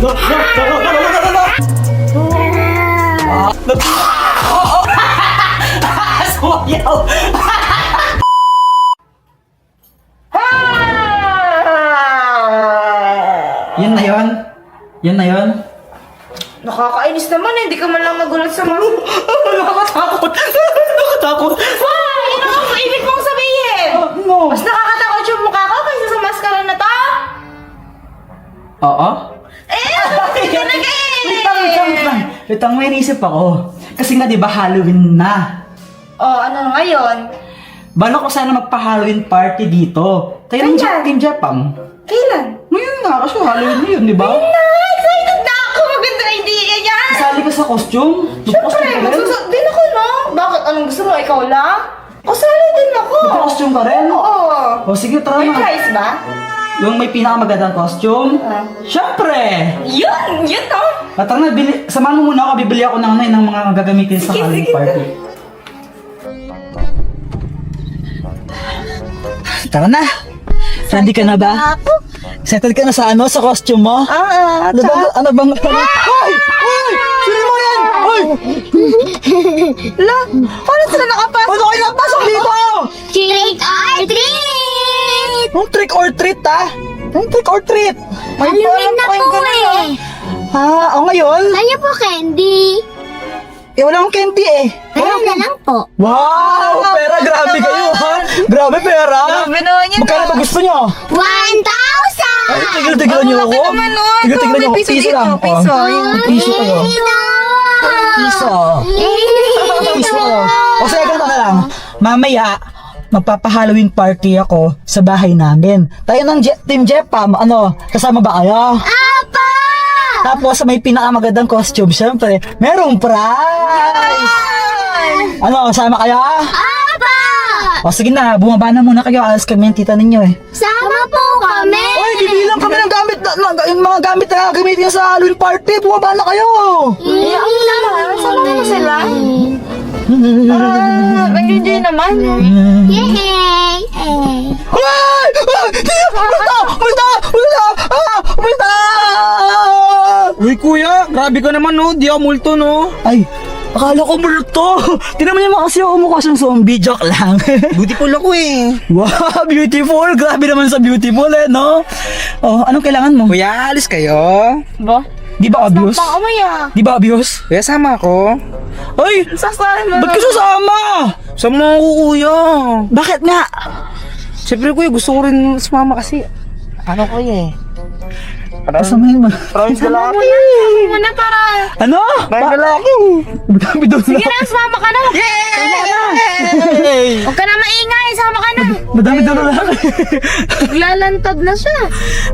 Sumayaw! Yan na yun? Yan na yun? Nakakainis naman eh, hindi ka man lang nagulat sa mga... Nakakatakot! Nakakatakot! Why? Ano ang ibig mong sabihin? No! Mas nakakatakot yung mukha ko kaysa sa maskara na to? Oo? Hindi na Wait lang, may naisip ako. Kasi nga, di ba, Halloween na. Oh, ano ngayon? Bala ko sana magpa-Halloween party dito. Tayo ng Kailan? Team Japang. Kailan? Ngayon nga, kasi Halloween na yun, di ba? Excited na ako! Maganda idea yan! Kasali ka sa costume? Siyempre, magsusot din ako, no? Bakit? Anong gusto mo? Ikaw lang? Kasali din ako! Magka-costume ka rin? Oo! O sige, tara May na. prize ba? Yung may pinakamagandang costume? Siyempre! Yun! Yun to! Tara na, samahan mo muna ako, bibili ako ng, ng mga gagamitin sa Halloween party. Tara na! Ready ka na ba? Settled ka na sa sa costume mo? Ano bang... Hoy! Hoy! Sino mo yan? Hoy! La! Paano sila nakapasok? Paano kayo napasok dito? Trick or treat! Anong trick or treat, ha? Anong trick or treat? Halloween na po eh! Ha? O ngayon? Kaya po candy! Wala akong candy eh. Kaya na lang po. Wow! Pera, grabe kayo, ha? Grabe pera! Grabe naman yun, Magkano ba gusto nyo? 1,000! Ay, tigil-tigilan nyo ako. naman, oh. Tigil-tigilan nyo ako. May piso Piso dito, lang. piso. Oh. Piso kayo. Piso. Piso. O sige, ganito na lang. Mamaya, magpapa-Halloween party ako sa bahay namin. Tayo ng Team Jepam, kasama ba kayo? Apa! Tapos may pinakamagandang costume, syempre, merong prize! Sama kayo? Apa! O sige na, bumaba na muna kayo, alas kami yung tita ninyo eh. Sama po kami! Oy, bibilang kami ng gamit yung mga gamit na gamitin sa Halloween party, bumaba na kayo! Ang naman, sama mo sila. Nag-enjoy naman. Yay! Ay! Multa! Uy kuya, grabe ka naman no, di ako multo no. Ay, akala ko multo. Tinan mo naman kasi ako mukha siyang zombie, joke lang. Beautiful ako eh. Wow, beautiful. Grabe naman sa beautiful no? Oh, anong kailangan mo? Kuya, alis kayo. Ba? Di ba obvious? Baka umaya. Di ba obvious? Kuya, sama ako. Ay! Sasali mo. Ba't ka sasama? Sama ako kuya. Bakit nga? Siyempre kuya, gusto ko rin sumama kasi. Ano kuya eh. Kasamahin mo. Promise lalaki. Muna para. Ano? Promise lalaki. Madami doon Sige na, sumama ka na. Yay! Huwag ka na maingay, sama ka na. Madami doon lang. Naglalantad na siya.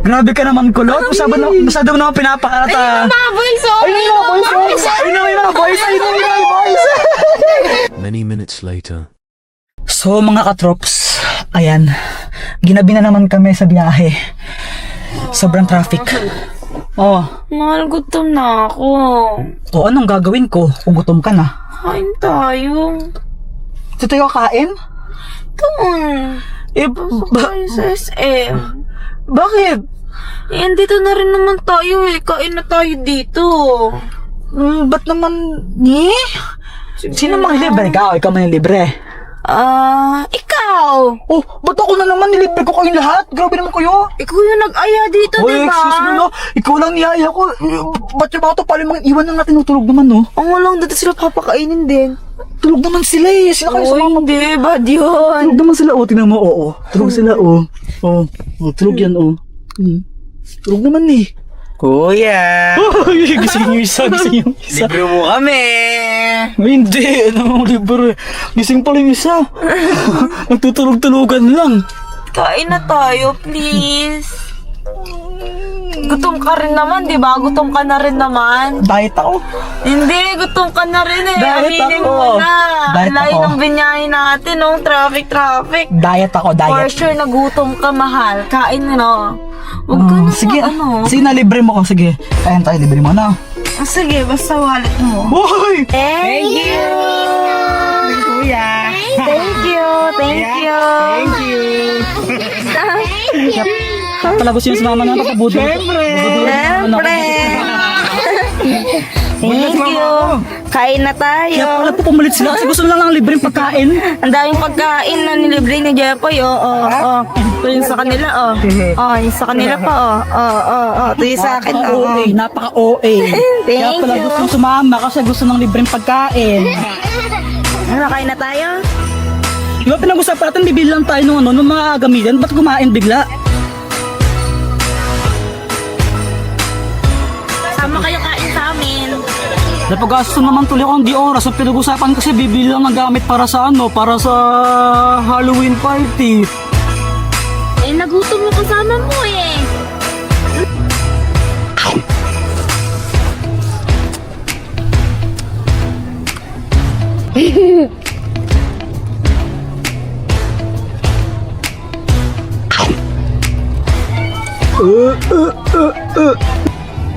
Grabe ka naman, kulot. Masyado mo naman pinapakalata. Mga boys, oh. Ay, mga boys! Ay, mga boys! Ay, mga boys! Many minutes later. So, mga katrops, ayan. Ginabi na naman kami sa biyahe. Sobrang traffic. Oh. Mahal, gutom na ako. O, anong gagawin ko kung gutom ka na? Kain tayo. Ito tayo kain? Doon. Tayo sa SM. Bakit? Eh, andito na rin naman tayo eh. Kain na tayo dito. Ba't naman? Sino mang libre? Ikaw man yung libre. Ikaw. Oh, ba't ako na naman nilibre ko kayong lahat? Grabe naman kayo. Ikaw yung nag-aya dito, Oy, diba? excuse me no. Ikaw lang niyaya ko. Ba't yung mga to pala mga iwan na natin tutulog naman no? Ang lang dito sila papakainin din. Tulog naman sila eh. Sila kayo sa mga... hindi. Bad yun. Tulog naman sila. Tingnan mo. Oo. Tulog sila. Tulog yan. Tulog naman eh. Kuya. Gising yung isa. Libre mo kami. Hindi. Ano libre. Gising pala yung isa. Nagtutulog-tulogan lang. Kain na tayo, please. Gutom ka rin naman, di ba? Gutom ka na rin naman. Diet ako. Hindi, gutom ka na rin eh. Diet Aminin ako. mo na. Diet Layo ako. ng binyahin natin, oh. Traffic. Diet ako. For Diet. sure, nagutom ka, mahal. Kain na. Huwag ka na Sige. Sige. Na libre mo ko. Sige. Kain tayo. Libre mo na. Sige, basta wallet mo. Hoy! Thank you! Kuya. Thank you! Pala gusto yung sumama na kapabudol. Siyempre! Thank you. Kain na tayo. Kaya pala po pumalit sila kasi gusto lang ng libreng pagkain. Ang daming pagkain na nilibre ni Jepoy, Ito yung sa kanila, yung sa kanila pa, Ito yung sa akin, Napaka-OA, napaka-OA. Kaya Thank pala you. gusto sumama kasi gusto ng libreng pagkain. Kain na tayo? Di ba pinag-usapan natin, bibili lang tayo ng mga gamitin, ba't kumain bigla? Sama kayo kain sa amin. Napagasto naman tuloy akong di oras. Ang pinag-usapan kasi bibili lang ng gamit para sa para sa Halloween party. Nagutom mo kasama mo eh.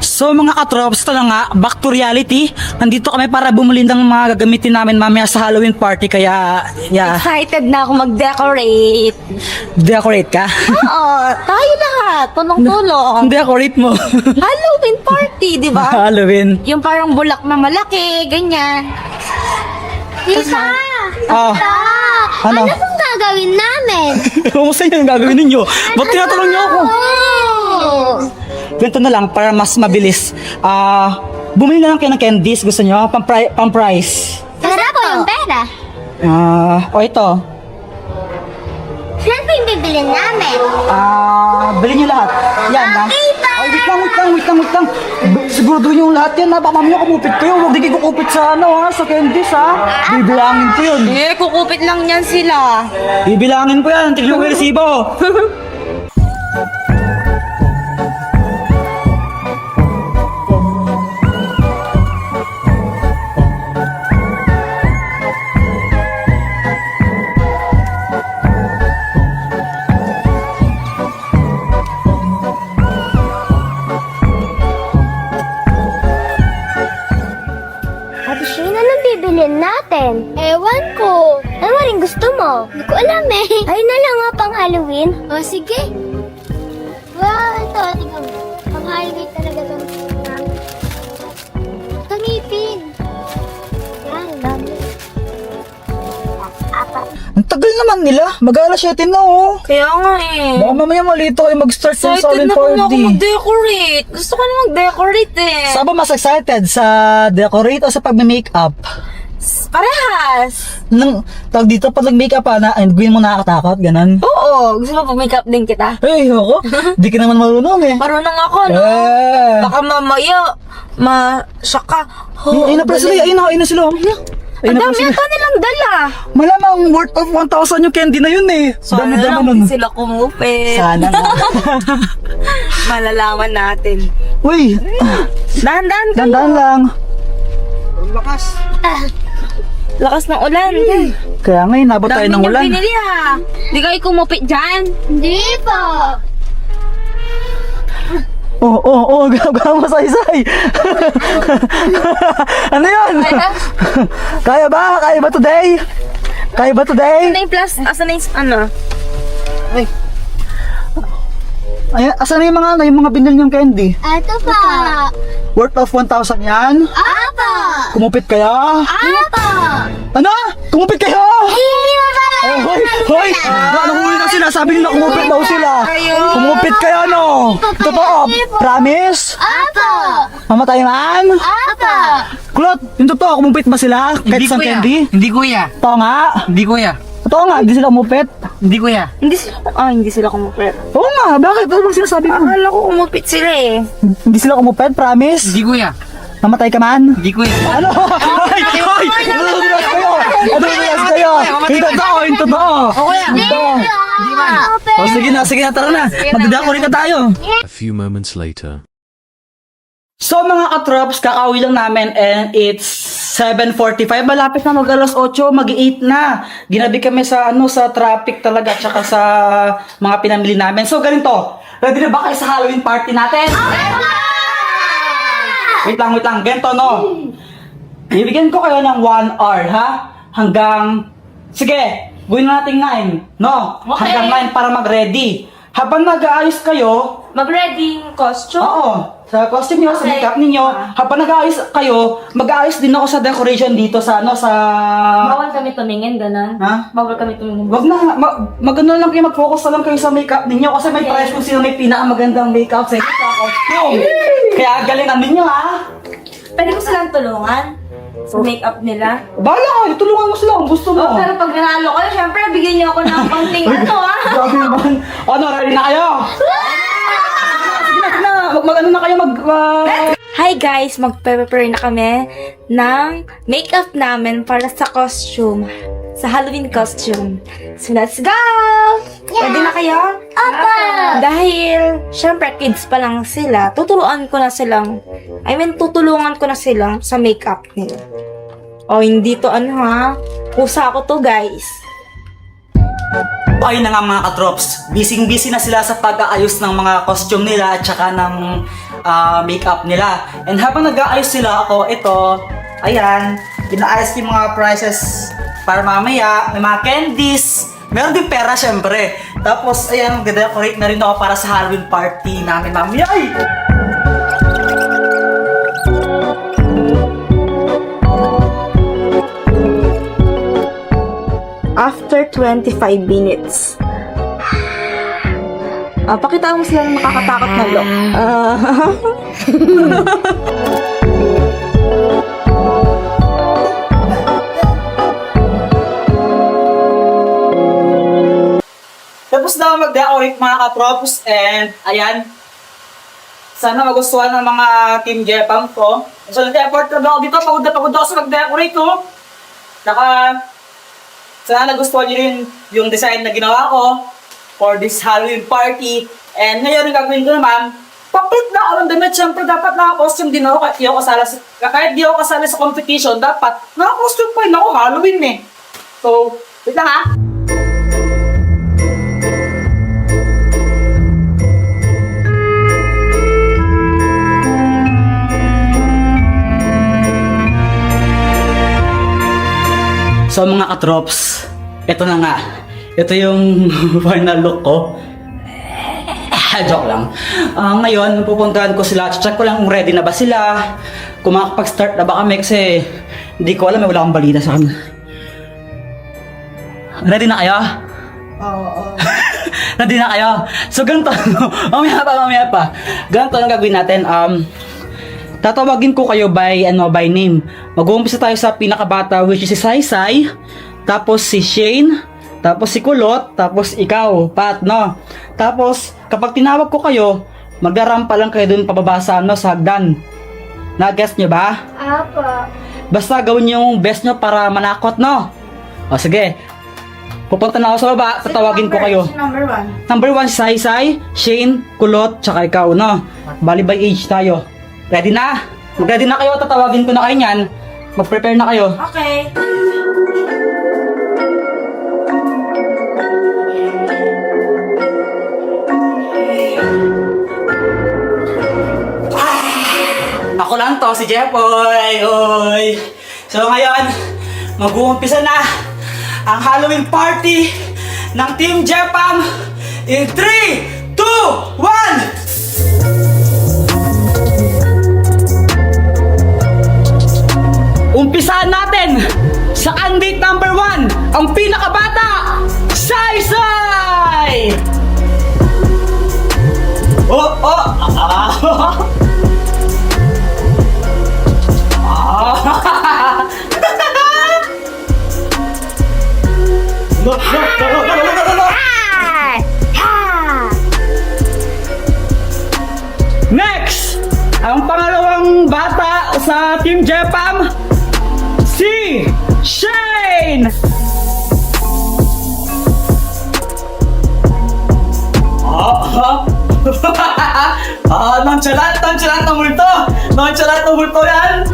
So mga katrops, ito na nga, back to reality. Nandito kami para bumili ng mga gagamitin namin mamaya sa Halloween party. Kaya, Excited na ako mag-decorate. decorate ka? Oo, tayo lahat. Tulong-tulong. Decorate mo. Halloween party, di ba? Halloween. Yung parang bulak na malaki, ganyan. Tita! Ah, Ano Ano? pong gagawin namin? kumusta yun ang gagawin ninyo? Ba't tinatanong niyo ako? Oh! Ganito na lang, para mas mabilis. Bumili na lang kayo ng candies. Gusto nyo? Pang-price. Tara po yung pera. Ito. Saan po yung bibilin namin? Bilhin nyo lahat. Yan, ha? Okay, pa! Ay, wait lang. Siguro yung lahat yan, ha? Baka mamaya kumupit kayo. Huwag di kayo kukupit sa sa candies, ha? Bibilangin ko yun. Kukupit lang yan sila. Bibilangin ko yan. Tignan ko yung resibo. Ate Shane, anong bibilin natin? Ewan ko. Ano rin gusto mo? Hindi ko alam eh. Ay na lang pang Halloween. O, sige. Wow, ito. Tingnan mo. Pang Halloween talaga ito. Ito ngipin. Yan, dami. Apat. Ang tagal naman nila. Mag-alas 7 na, oh. Kaya nga eh. Baka mamaya malito kayo mag-start ng Excited Halloween na kung ako party. mag-decorate. Gusto ko na mag-decorate eh. Saan ba mas excited? Sa decorate o sa pag-makeup? Parehas. Tawag dito, pag nag-makeup na, gawin mo nakakatakot, ganun. Oo, gusto mo pag-makeup din kita? Ay, ako. Di ka naman marunong eh. Marunong ako, no? Baka mamaya, ma-shock ka. Ayun na pala sila, ayun na sila. Ang dami ata nilang dala. Malamang worth of 1,000 yung candy na yun eh. Sana Dami-dami lang nun. di sila kumupit. Sana nga. Malalaman natin. Uy, Dahan-dahan ka. dandan lang. Lakas ng ulan. Kaya ngayon, nabot tayo ng Dami ulan. niyang binili ha. Di kayo kumupit dyan. Hindi po. Gawa mo saysay. Ano yun? Kaya ba? Kaya ba today? Ano yung plus? Asan na yung ano? Ayan, asan na yung mga binil niyong candy? Ito pa. Worth of 1,000 yan? Apo. Kumupit kaya? Apo. Ano? Kumupit kayo? Hindi mo ba? Hoy! Nahuli na sila. Sabi nila kumupit daw sila. Kumupit kayo, no? Totoo. Promise? Apo. Mamatay man? Apo. Kulot, yung totoo, kumupit ba sila? Kahit isang candy? Hindi kuya. Totoo nga. Hindi kuya. Totoo nga, hindi sila kumupit. Hindi kuya. Hindi sila kumupit. Oo nga, bakit? Ano bang sinasabi mo? Akala ko kumupit sila eh. Hindi sila kumupit, promise? Hindi kuya. Mamatay ka man? Hindi kuya. Ano? Hoy! Nadudulas kayo! Nadudulas kayo! Yung totoo! Ito! O sige na, tara na. Magdadecorate na tayo. A few moments later. So mga katrops, kakauwi lang namin and it's 7:45. Malapit na mag-alas 8, mag-8 na. Ginabi kami sa sa traffic talaga tsaka sa mga pinamili namin. So ganito, ready na ba kayo sa Halloween party natin? Wait lang. Ganito, no? Bibigyan ko kayo ng 1 hour, ha? Hanggang, sige, gawin natin 9, no? Okay. Hanggang 9 para mag-ready. Habang nag-aayos kayo, mag-ready yung costume? Oo, sa costume niyo, sa Okay. makeup ninyo. Habang nag-aayos kayo, mag-aayos din ako sa decoration dito sa ano, sa... Bawal kami tumingin, gano'n? Ha? Bawal kami tumingin. Wag na, mag-ano lang kayo, mag-focus na lang kayo sa makeup ninyo kasi may Okay. price kung sino may pinakamagandang makeup sa costume. Kaya galingan ninyo, ha? Pwede mo silang tulungan sa make-up nila. Bahala ka, tulungan mo sila kung gusto mo. Oh, pero pag nanalo ko, syempre, bigyan niyo ako ng konting ano, ha? Grabe naman. Ano, ready na kayo? Sige na. Mag-ano na kayo, Hi guys! Magpe-prepare na kami ng makeup namin para sa costume. Sa Halloween costume. So let's go! Ready na kayo? Opo! Dahil, syempre, kids pa lang sila, tutulungan ko na sila sa makeup nila. O, hindi to ano ha. Kusa ko to, guys. Ayun na nga mga katrops, busy na sila sa pag-aayos ng mga costume nila at saka ng makeup nila. And habang nag-aayos sila ako, ito, ayan, pinaayos ko yung mga prices para mamaya, may mga candies, meron din pera syempre. Tapos, ayan, mag-decorate na rin ako para sa Halloween party namin mamaya. Ay! After 25 minutes. Pakita mo sila ng nakakatakot na look. Tapos na ako mag-decorate mga katrops and ayan, sana magustuhan ng mga Team Jepang ko. So nag-effort na ako dito, pagod na pagod ako sa mag-decorate ko. Saka, sana nagustuhan niyo rin yung design na ginawa ko for this Halloween party. And ngayon ang gagawin ko naman, papalit na ako ng damit. Siyempre dapat naka-costume din ako kahit di ako kasali sa competition, dapat naka-costume pa rin ako, Halloween eh. So, wait lang ha. So mga katrops, ito na nga. Ito yung final look ko. Joke lang. Ngayon, pupuntahan ko sila. Check ko lang kung ready na ba sila. Kung makapag-start na ba kami kasi hindi ko alam, wala akong balita sa kanila. Ready na kayo? Oo. Ready na kayo? So ganito, mamaya pa. Ganito ang gagawin natin. Tatawagin ko kayo by name. Mag-uumpisa tayo sa pinakabata which is si Saysay, tapos si Shane, tapos si Kulot, tapos ikaw, Pat, no? Tapos kapag tinawag ko kayo, magdarampa lang kayo dun pababa sa hagdan. Na-guess nyo ba? Opo. Basta gawin yung best nyo para manakot, no? O sige. Pupunta na ako sa baba, tatawagin ko kayo. Number 1. Number 1, Saysay, Shane, Kulot, tsaka ikaw, no? Bali by age tayo. Ready na? Mag-ready na kayo, tatawagin ko na kayo niyan. Mag-prepare na kayo. Okay. Ako lang to, si Jepoy. Oy. So ngayon, mag-uumpisa na ang Halloween party ng Team Jepam in 3, 2, 1! Umpisahan natin sa candidate number 1, ang pinakabata, Saysay! Next, ang pangalawang bata sa Team Jepam, si Shane! Nonchalant ng multo! Nonchalant ng multo yan!